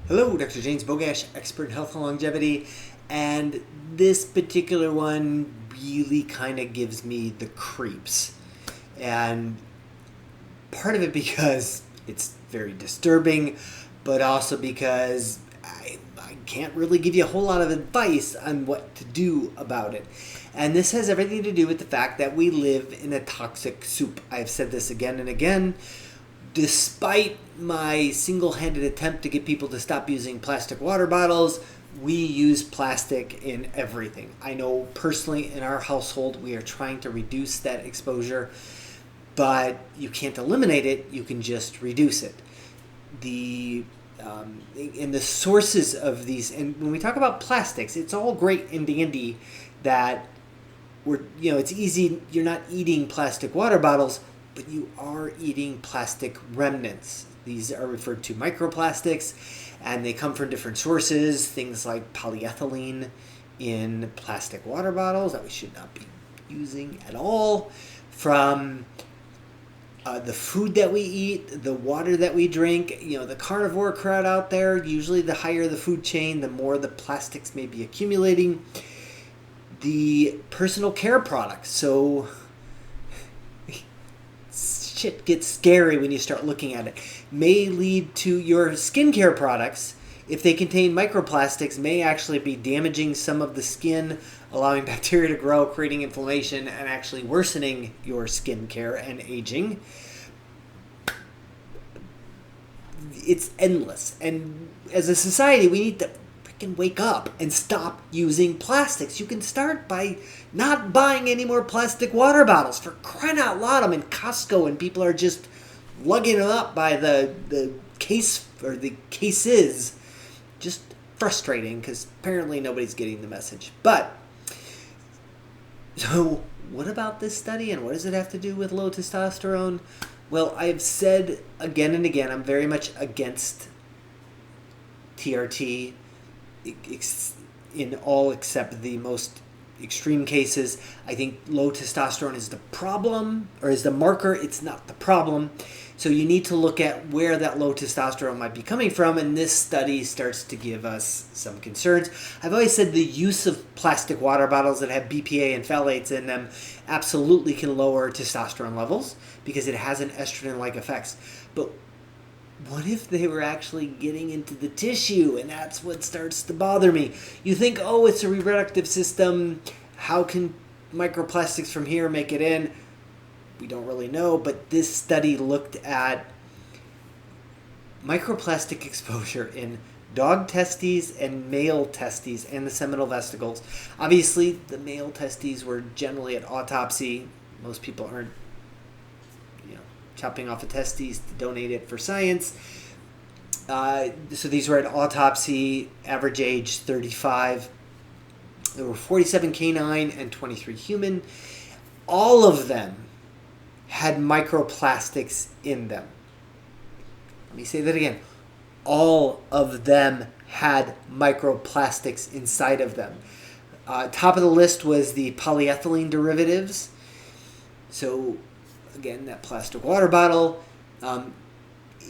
Hello, Dr. James Bogash, expert in health and longevity, and this particular one really kind of gives me the creeps. And part of it because it's very disturbing, but also because I can't really give you a whole lot of advice on what to do about it. And this has everything to do with the fact that we live in a toxic soup. I've said this again and again. Despite my single-handed attempt to get people to stop using plastic water bottles, we use plastic in everything. I know personally in our household we are trying to reduce that exposure, but you can't eliminate it, you can just reduce it. And the sources of these, and when we talk about plastics, it's all great and dandy that it's easy, you're not eating plastic water bottles, but you are eating plastic remnants. These are referred to microplastics, and they come from different sources, things like polyethylene in plastic water bottles that we should not be using at all, from the food that we eat, the water that we drink. The carnivore crowd out there, usually the higher the food chain, the more the plastics may be accumulating. The personal care products, so shit gets scary when you start looking at it, may lead to your skincare products, if they contain microplastics, may actually be damaging some of the skin, allowing bacteria to grow, creating inflammation, and actually worsening your skincare and aging. It's endless. And as a society, we need to freaking wake up and stop using plastics. You can start by not buying any more plastic water bottles. For crying out loud, I'm in Costco and people are just lugging them up by the case or the cases. Just frustrating because apparently nobody's getting the message. But, so what about this study and what does it have to do with low testosterone? Well, I've said again and again, I'm very much against TRT in all except the most extreme cases. I think low testosterone is the problem, or is the marker. It's not the problem. So you need to look at where that low testosterone might be coming from, and this study starts to give us some concerns. I've always said the use of plastic water bottles that have BPA and phthalates in them absolutely can lower testosterone levels because it has an estrogen-like effects. But what if they were actually getting into the tissue? And that's what starts to bother me. You think, oh, it's a reproductive system. How can microplastics from here make it in? We don't really know, but this study looked at microplastic exposure in dog testes and male testes and the seminal vesicles. Obviously, the male testes were generally at autopsy. Most people aren't chopping off a testes to donate it for science. So these were at autopsy, average age 35. There were 47 canine and 23 human. All of them had microplastics in them. Let me say that again. All of them had microplastics inside of them. Top of the list was the polyethylene derivatives. So again, that plastic water bottle.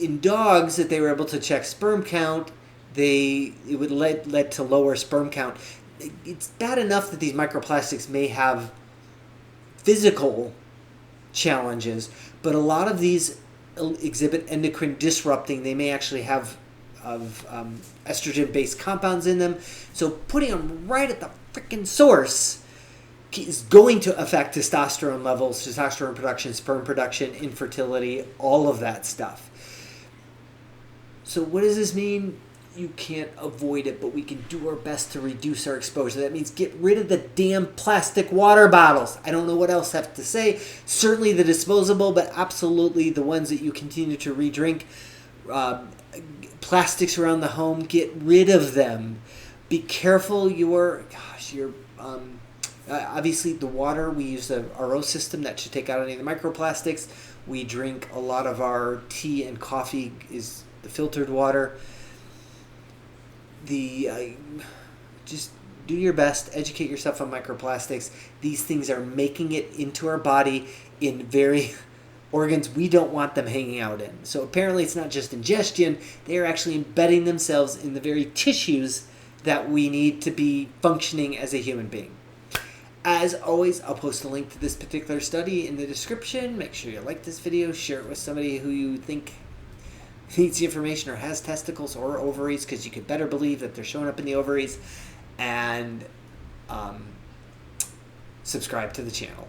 In dogs that they were able to check sperm count, it would led to lower sperm count. It's bad enough that these microplastics may have physical challenges, but a lot of these exhibit endocrine disrupting. They may actually have estrogen-based compounds in them. So putting them right at the freaking source is going to affect testosterone levels, testosterone production, sperm production, infertility, all of that stuff. So what does this mean? You can't avoid it, but we can do our best to reduce our exposure. That means get rid of the damn plastic water bottles. I don't know what else I have to say. Certainly the disposable, but absolutely the ones that you continue to re-drink. Plastics around the home, get rid of them. Be careful obviously the water, we use the RO system that should take out any of the microplastics. We drink a lot of our tea and coffee is the filtered water. Just do your best, educate yourself on microplastics. These things are making it into our body in very organs we don't want them hanging out in. So apparently it's not just ingestion, they are actually embedding themselves in the very tissues that we need to be functioning as a human being. As always, I'll post a link to this particular study in the description. Make sure you like this video, share it with somebody who you think needs the information or has testicles or ovaries, because you could better believe that they're showing up in the ovaries, and subscribe to the channel.